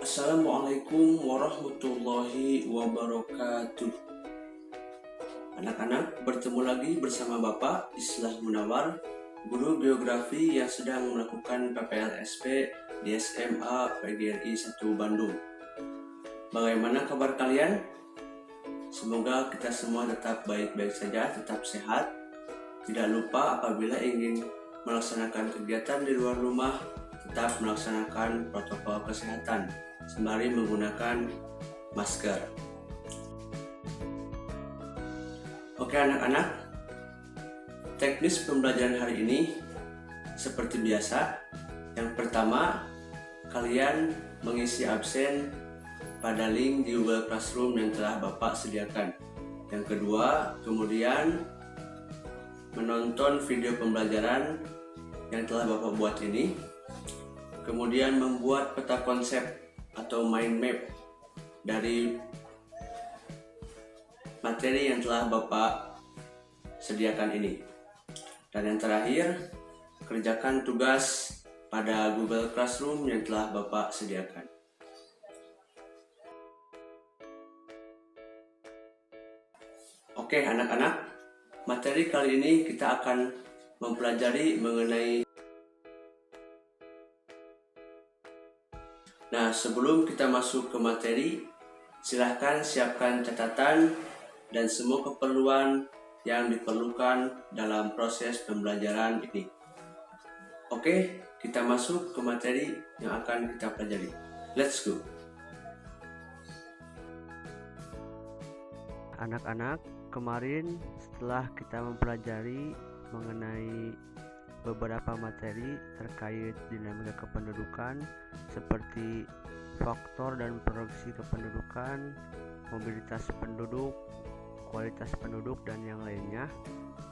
Assalamualaikum warahmatullahi wabarakatuh. Anak-anak, bertemu lagi bersama Bapak Islah Munawar, guru geografi yang sedang melakukan PPLSP di SMA PGRI 1 Bandung. Bagaimana kabar kalian? Semoga kita semua tetap baik-baik saja, tetap sehat. Tidak lupa apabila ingin melaksanakan kegiatan di luar rumah, tetap melaksanakan protokol kesehatan sembari menggunakan masker. Oke anak-anak, teknis pembelajaran hari ini seperti biasa. Yang pertama, kalian mengisi absen pada link di Google Classroom yang telah Bapak sediakan. Yang kedua, kemudian menonton video pembelajaran yang telah Bapak buat ini. Kemudian membuat peta konsep atau mind map dari materi yang telah Bapak sediakan ini. Dan yang terakhir, kerjakan tugas pada Google Classroom yang telah Bapak sediakan. Oke anak-anak, materi kali ini kita akan mempelajari mengenai. Nah, sebelum kita masuk ke materi, silahkan siapkan catatan dan semua keperluan yang diperlukan dalam proses pembelajaran ini. Oke, kita masuk ke materi yang akan kita pelajari. Let's go! Anak-anak, kemarin setelah kita mempelajari mengenai beberapa materi terkait dinamika kependudukan seperti faktor dan produksi kependudukan, mobilitas penduduk, kualitas penduduk, dan yang lainnya,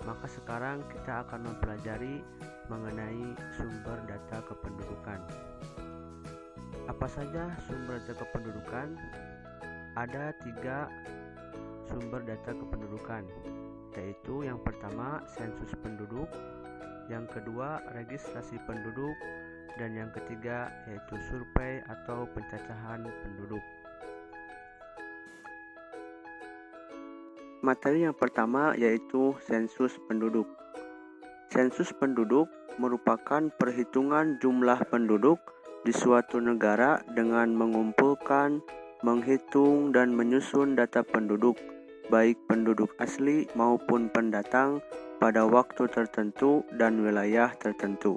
maka sekarang kita akan mempelajari mengenai sumber data kependudukan. Apa saja sumber data kependudukan? Ada 3 sumber data kependudukan, yaitu yang pertama sensus penduduk, yang kedua registrasi penduduk, dan yang ketiga yaitu survei atau pencacahan penduduk. Materi yang pertama yaitu sensus penduduk. Sensus penduduk merupakan perhitungan jumlah penduduk di suatu negara dengan mengumpulkan, menghitung, dan menyusun data penduduk, baik penduduk asli maupun pendatang, pada waktu tertentu dan wilayah tertentu.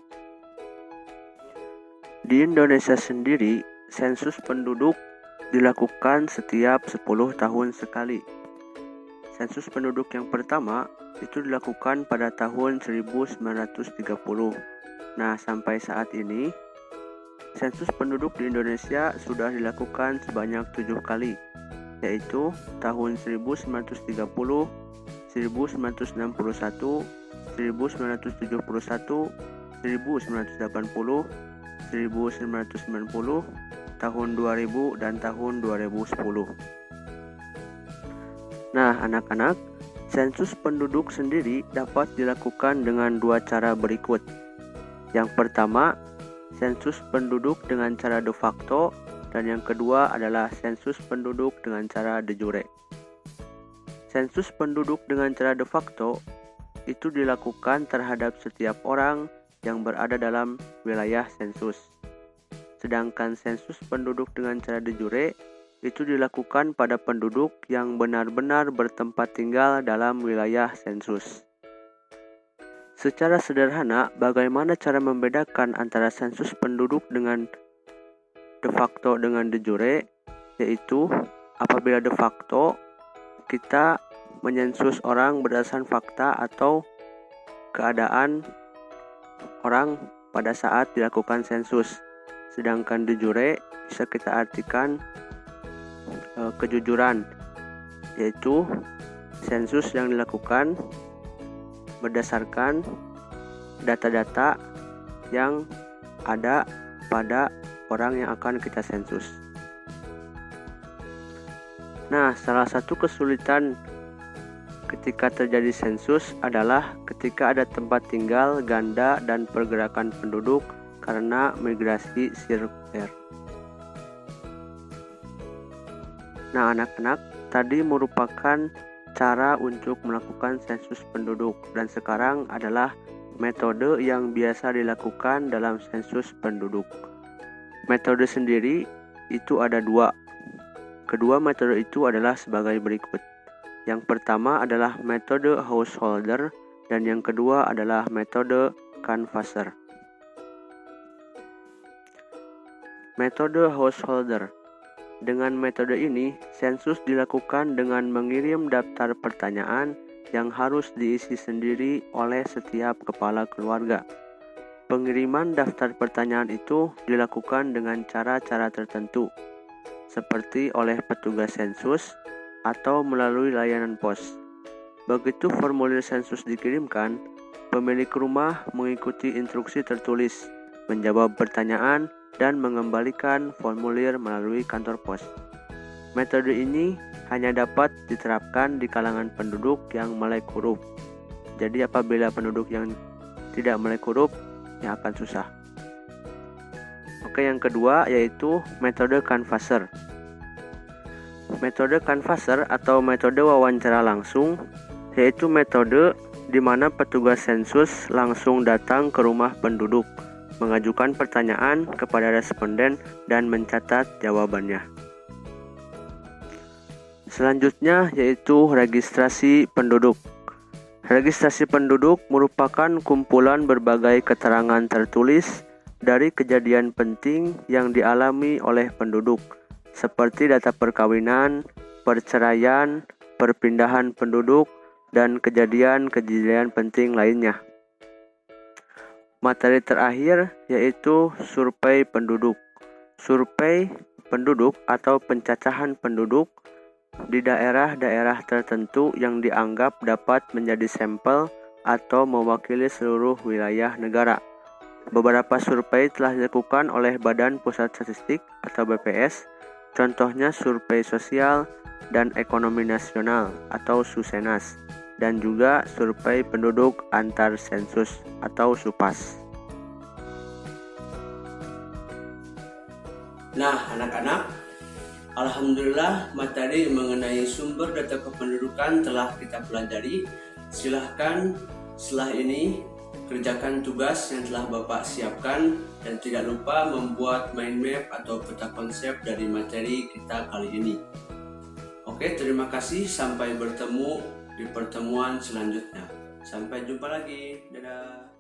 Di Indonesia sendiri, sensus penduduk dilakukan setiap 10 tahun sekali. Sensus penduduk yang pertama itu dilakukan pada tahun 1930. Nah, sampai saat ini, sensus penduduk di Indonesia sudah dilakukan sebanyak 7 kali, yaitu tahun 1930, 1961, 1971, 1980, 1990, tahun 2000, dan tahun 2010. Nah, anak-anak, sensus penduduk sendiri dapat dilakukan dengan 2 cara berikut. Yang pertama, sensus penduduk dengan cara de facto, dan yang kedua adalah sensus penduduk dengan cara de jure. Sensus penduduk dengan cara de facto itu dilakukan terhadap setiap orang yang berada dalam wilayah sensus. Sedangkan sensus penduduk dengan cara de jure itu dilakukan pada penduduk yang benar-benar bertempat tinggal dalam wilayah sensus. Secara sederhana, bagaimana cara membedakan antara sensus penduduk dengan de facto dengan de jure? Yaitu apabila de facto kita menyensus orang berdasarkan fakta atau keadaan orang pada saat dilakukan sensus. Sedangkan de jure bisa kita artikan kejujuran, yaitu sensus yang dilakukan berdasarkan data-data yang ada pada orang yang akan kita sensus. Nah, salah satu kesulitan ketika terjadi sensus adalah ketika ada tempat tinggal ganda dan pergerakan penduduk karena migrasi sirkuler. Nah, anak-anak, tadi merupakan cara untuk melakukan sensus penduduk, dan sekarang adalah metode yang biasa dilakukan dalam sensus penduduk. Metode sendiri itu ada dua. Kedua metode itu adalah sebagai berikut. Yang pertama adalah metode householder, dan yang kedua adalah metode canvasser. Metode householder. Dengan metode ini, sensus dilakukan dengan mengirim daftar pertanyaan yang harus diisi sendiri oleh setiap kepala keluarga. Pengiriman daftar pertanyaan itu dilakukan dengan cara-cara tertentu, seperti oleh petugas sensus atau melalui layanan pos. Begitu formulir sensus dikirimkan, pemilik rumah mengikuti instruksi tertulis, menjawab pertanyaan, dan mengembalikan formulir melalui kantor pos. Metode ini hanya dapat diterapkan di kalangan penduduk yang melek huruf. Jadi apabila penduduk yang tidak melek huruf, ya akan susah. Oke, yang kedua yaitu metode canvasser. Metode canvasser atau metode wawancara langsung yaitu metode di mana petugas sensus langsung datang ke rumah penduduk, mengajukan pertanyaan kepada responden dan mencatat jawabannya. Selanjutnya yaitu registrasi penduduk. Registrasi penduduk merupakan kumpulan berbagai keterangan tertulis dari kejadian penting yang dialami oleh penduduk, seperti data perkawinan, perceraian, perpindahan penduduk, dan kejadian-kejadian penting lainnya. Materi terakhir yaitu survei penduduk. Survei penduduk atau pencacahan penduduk di daerah-daerah tertentu yang dianggap dapat menjadi sampel atau mewakili seluruh wilayah negara. Beberapa survei telah dilakukan oleh Badan Pusat Statistik atau BPS, contohnya survei sosial dan ekonomi nasional atau Susenas, dan juga survei penduduk antar sensus atau SUPAS. Nah, anak-anak, alhamdulillah materi mengenai sumber data kependudukan telah kita pelajari. Silahkan setelah ini kerjakan tugas yang telah Bapak siapkan dan tidak lupa membuat mind map atau peta konsep dari materi kita kali ini. Oke, terima kasih. Sampai bertemu di pertemuan selanjutnya. Sampai jumpa lagi. Dadah.